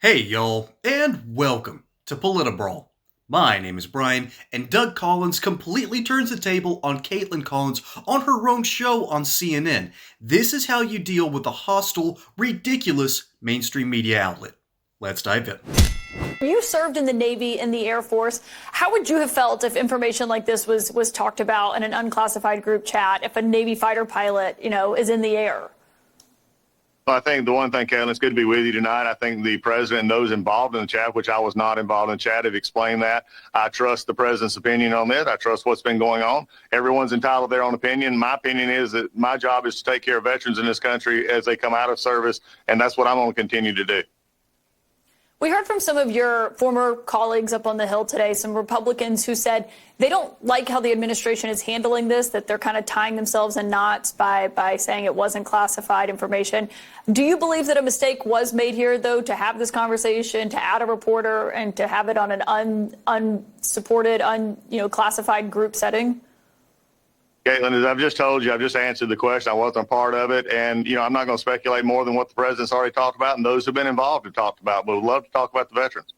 Hey y'all, and welcome to Politibrawl. My name is Brian, and Doug Collins completely turns the table on Kaitlan Collins on her own show on CNN. This is how you deal with a hostile, ridiculous mainstream media outlet. Let's dive in. You served in the Navy and the Air Force. How would you have felt if information like this was talked about in an unclassified group chat, if a Navy fighter pilot, is in the air? Well, I think the one thing, Caitlin, it's good to be with you tonight. I think the president and those involved in the chat, which I was not involved in the chat, have explained that. I trust the president's opinion on this. I trust what's been going on. Everyone's entitled to their own opinion. My opinion is that my job is to take care of veterans in this country as they come out of service, and that's what I'm going to continue to do. We heard from some of your former colleagues up on the Hill today, some Republicans who said they don't like how the administration is handling this, that they're kind of tying themselves in knots by saying it wasn't classified information. Do you believe that a mistake was made here, though, to have this conversation, to add a reporter and to have it on an unsupported, classified group setting? Caitlin, as I've just told you, I've just answered the question. I wasn't part of it. And, I'm not going to speculate more than what the president's already talked about and those who've been involved have talked about. But we'd love to talk about the veterans.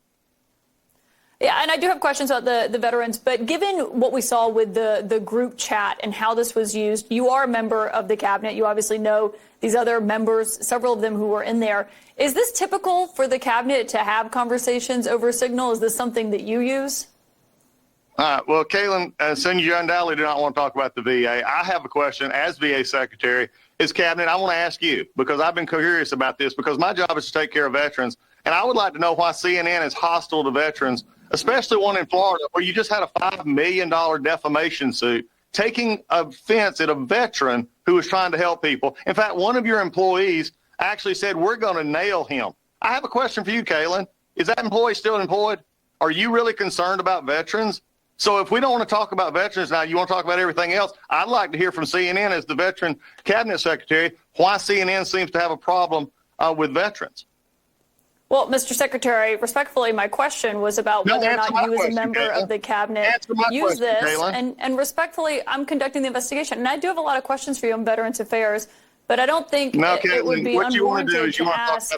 Yeah, and I do have questions about the veterans. But given what we saw with the group chat and how this was used, you are a member of the cabinet. You obviously know these other members, several of them who were in there. Is this typical for the cabinet to have conversations over Signal? Is this something that you use? Well, Caitlin, since you undoubtedly do not want to talk about the VA, I have a question as VA Secretary. As Cabinet, I want to ask you, because I've been curious about this, because my job is to take care of veterans, and I would like to know why CNN is hostile to veterans, especially one in Florida, where you just had a $5 million defamation suit taking offense at a veteran who was trying to help people. In fact, one of your employees actually said, "We're going to nail him." I have a question for you, Caitlin. Is that employee still employed? Are you really concerned about veterans? So if we don't want to talk about veterans now, you want to talk about everything else, I'd like to hear from CNN as the Veteran Cabinet Secretary why CNN seems to have a problem with veterans. Well, Mr. Secretary, respectfully, my question was about whether or not you as a member of the cabinet use this. And respectfully, I'm conducting the investigation. And I do have a lot of questions for you on Veterans Affairs, but I don't think it would be unwarranted to ask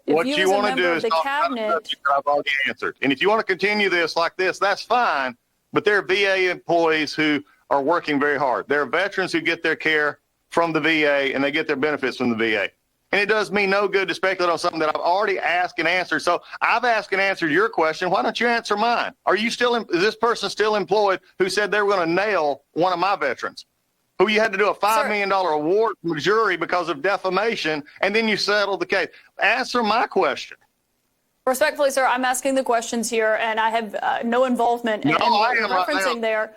what you want to do is talk about a subject that I've already answered. And if you want to continue this like this, that's fine. But there are VA employees who are working very hard. There are veterans who get their care from the VA and they get their benefits from the VA. And it does me no good to speculate on something that I've already asked and answered. So I've asked and answered your question. Why don't you answer mine? Is this person still employed who said they were going to nail one of my veterans, who you had to do a $5 million award from a jury because of defamation, and then you settled the case? Answer my question. Respectfully, sir, I'm asking the questions here, and I have no involvement in referencing there.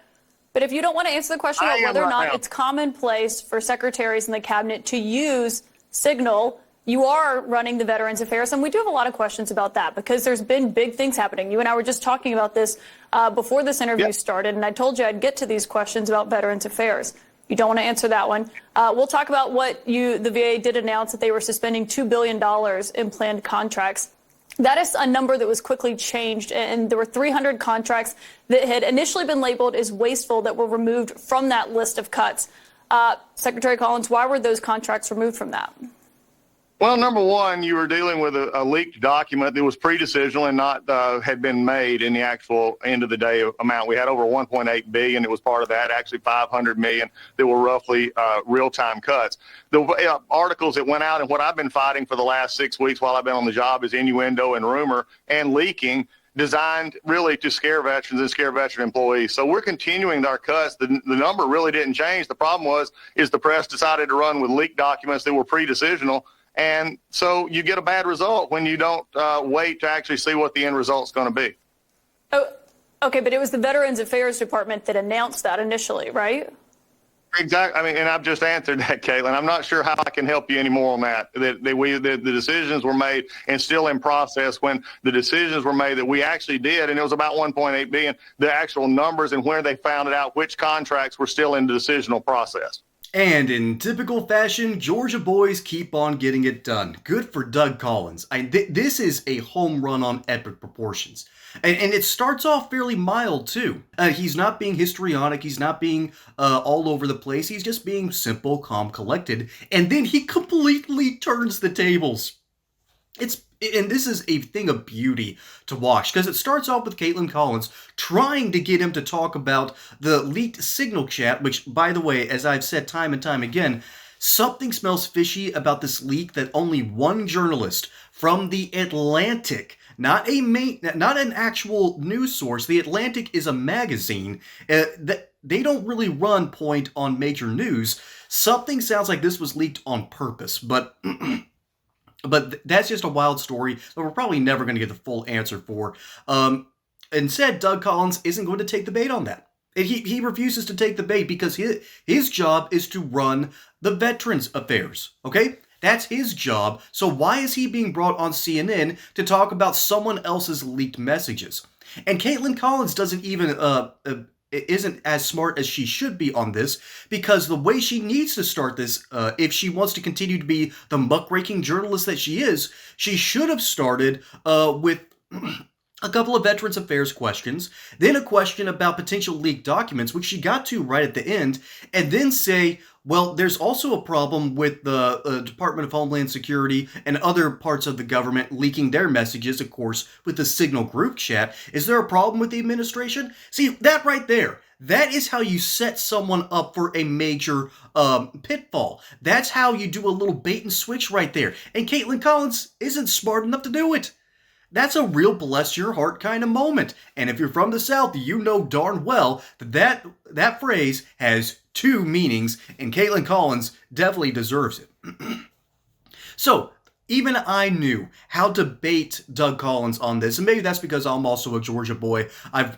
But if you don't want to answer the question about whether or not it's commonplace for secretaries in the cabinet to use Signal, you are running the Veterans Affairs, and we do have a lot of questions about that because there's been big things happening. You and I were just talking about this before this interview started, and I told you I'd get to these questions about Veterans Affairs. You don't want to answer that one. We'll talk about what the VA did announce, that they were suspending $2 billion in planned contracts. That is a number that was quickly changed, and there were 300 contracts that had initially been labeled as wasteful that were removed from that list of cuts. Secretary Collins, why were those contracts removed from that? Well, number one, you were dealing with a leaked document that was pre-decisional and not had been made in the actual end of the day amount. We had over 1.8 billion. It was part of that, actually 500 million that were roughly real-time cuts. The articles that went out, and what I've been fighting for the last 6 weeks while I've been on the job, is innuendo and rumor and leaking, designed really to scare veterans and scare veteran employees. So we're continuing our cuts. The number really didn't change. The problem is the press decided to run with leaked documents that were pre-decisional. And so you get a bad result when you don't wait to actually see what the end result's going to be. Oh, okay, but it was the Veterans Affairs Department that announced that initially, right? Exactly. I mean, and I've just answered that, Caitlin. I'm not sure how I can help you any more on that. The decisions were made and still in process. When the decisions were made that we actually did, and it was about 1.8 billion, the actual numbers and where they found it out, which contracts were still in the decisional process. And in typical fashion, Georgia boys keep on getting it done. Good for Doug Collins. This is a home run on epic proportions. And it starts off fairly mild, too. He's not being histrionic. He's not being all over the place. He's just being simple, calm, collected. And then he completely turns the tables. It's And this is a thing of beauty to watch, because it starts off with Kaitlan Collins trying to get him to talk about the leaked signal chat, which, by the way, as I've said time and time again, something smells fishy about this leak that only one journalist from The Atlantic, not an actual news source. The Atlantic is a magazine that they don't really run point on major news. Something sounds like this was leaked on purpose, but that's just a wild story that we're probably never going to get the full answer for. Instead, Doug Collins isn't going to take the bait on that. And he refuses to take the bait because his job is to run the Veterans Affairs, okay? That's his job. So why is he being brought on CNN to talk about someone else's leaked messages? And Kaitlan Collins doesn't even isn't as smart as she should be on this, because the way she needs to start this, if she wants to continue to be the muckraking journalist that she is, she should have started with a couple of Veterans Affairs questions, then a question about potential leaked documents, which she got to right at the end, and then say, well, there's also a problem with the Department of Homeland Security and other parts of the government leaking their messages, of course, with the Signal group chat. Is there a problem with the administration? See, that right there, that is how you set someone up for a major pitfall. That's how you do a little bait and switch right there. And Kaitlan Collins isn't smart enough to do it. That's a real bless your heart kind of moment. And if you're from the South, you know darn well that phrase has two meanings, and Kaitlan Collins definitely deserves it. So, even I knew how to bait Doug Collins on this, and maybe that's because I'm also a Georgia boy. I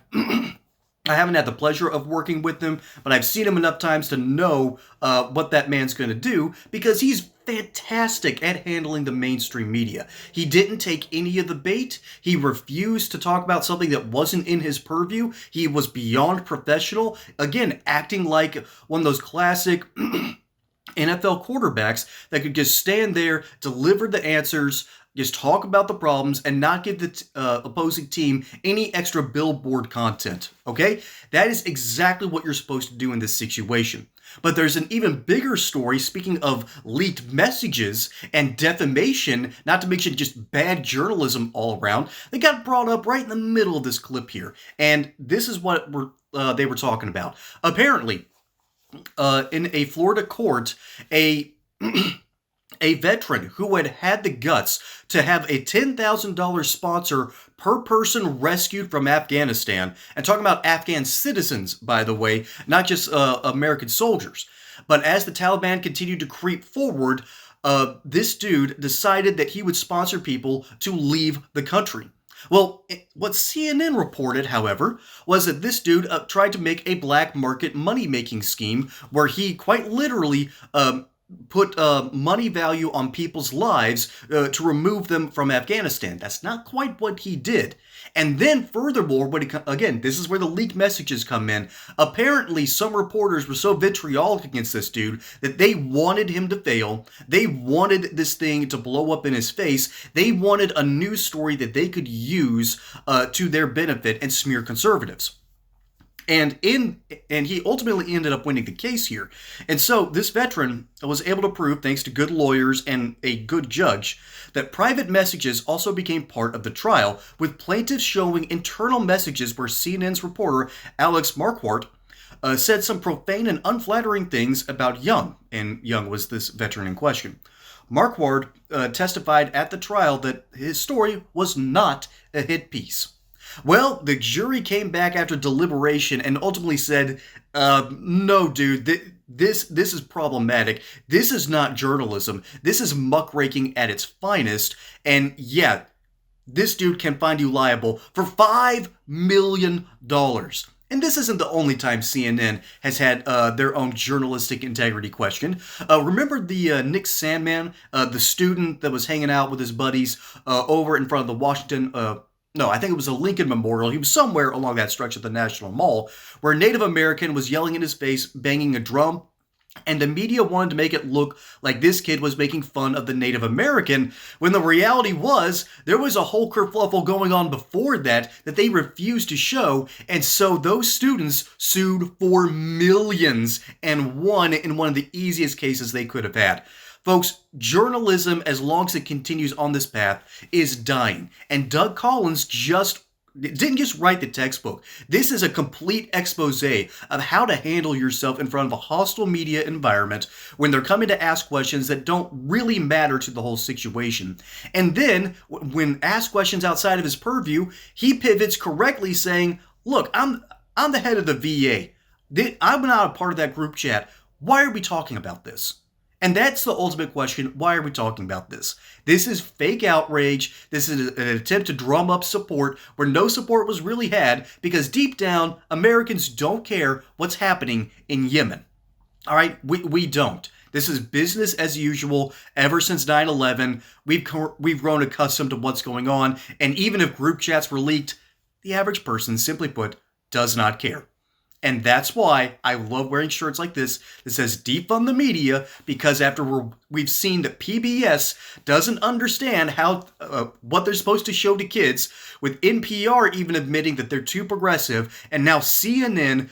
haven't had the pleasure of working with him, but I've seen him enough times to know what that man's going to do, because he's fantastic at handling the mainstream media. He didn't take any of the bait. He refused to talk about something that wasn't in his purview. He was beyond professional, again, acting like one of those classic NFL quarterbacks that could just stand there, deliver the answers, just talk about the problems, and not give the opposing team any extra billboard content, okay? That is exactly what you're supposed to do in this situation. But there's an even bigger story, speaking of leaked messages and defamation, not to mention just bad journalism all around, that got brought up right in the middle of this clip here. And this is what they were talking about. Apparently, in a Florida court, a veteran who had the guts to have a $10,000 sponsor per person rescued from Afghanistan, and talking about Afghan citizens, by the way, not just American soldiers. But as the Taliban continued to creep forward, this dude decided that he would sponsor people to leave the country. Well, what CNN reported, however, was that this dude tried to make a black market money-making scheme where he quite literally put money value on people's lives to remove them from Afghanistan. That's not quite what he did. And then furthermore, again, this is where the leaked messages come in. Apparently, some reporters were so vitriolic against this dude that they wanted him to fail. They wanted this thing to blow up in his face. They wanted a news story that they could use to their benefit and smear conservatives. And he ultimately ended up winning the case here. And so this veteran was able to prove, thanks to good lawyers and a good judge, that private messages also became part of the trial, with plaintiffs showing internal messages where CNN's reporter Alex Marquardt said some profane and unflattering things about Young, and Young was this veteran in question. Marquardt testified at the trial that his story was not a hit piece. Well, the jury came back after deliberation and ultimately said, no, dude, this is problematic. This is not journalism. This is muckraking at its finest. And yeah, this dude can find you liable for $5 million. And this isn't the only time CNN has had their own journalistic integrity question. Remember the Nick Sandmann, the student that was hanging out with his buddies over in front of the Washington... No, I think it was a Lincoln Memorial. He was somewhere along that stretch of the National Mall, where a Native American was yelling in his face, banging a drum, and the media wanted to make it look like this kid was making fun of the Native American, when the reality was there was a whole kerfluffle going on before that they refused to show, and so those students sued for millions and won in one of the easiest cases they could have had. Folks, journalism, as long as it continues on this path, is dying. And Doug Collins didn't just write the textbook. This is a complete expose of how to handle yourself in front of a hostile media environment when they're coming to ask questions that don't really matter to the whole situation. And then, when asked questions outside of his purview, he pivots correctly saying, look, I'm the head of the VA. I'm not a part of that group chat. Why are we talking about this? And that's the ultimate question. Why are we talking about this? This is fake outrage. This is an attempt to drum up support where no support was really had, because deep down, Americans don't care what's happening in Yemen. All right? We don't. This is business as usual ever since 9/11. We've grown accustomed to what's going on. And even if group chats were leaked, the average person, simply put, does not care. And that's why I love wearing shirts like this that says defund the media, because after we've seen that PBS doesn't understand how what they're supposed to show to kids, with NPR even admitting that they're too progressive, and now CNN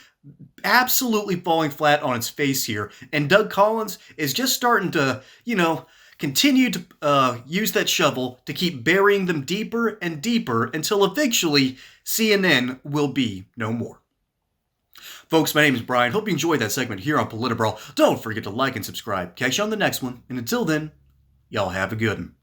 absolutely falling flat on its face here. And Doug Collins is just starting to, continue to use that shovel to keep burying them deeper and deeper until eventually CNN will be no more. Folks, my name is Brian. Hope you enjoyed that segment here on Politibrawl. Don't forget to like and subscribe. Catch you on the next one. And until then, y'all have a good one.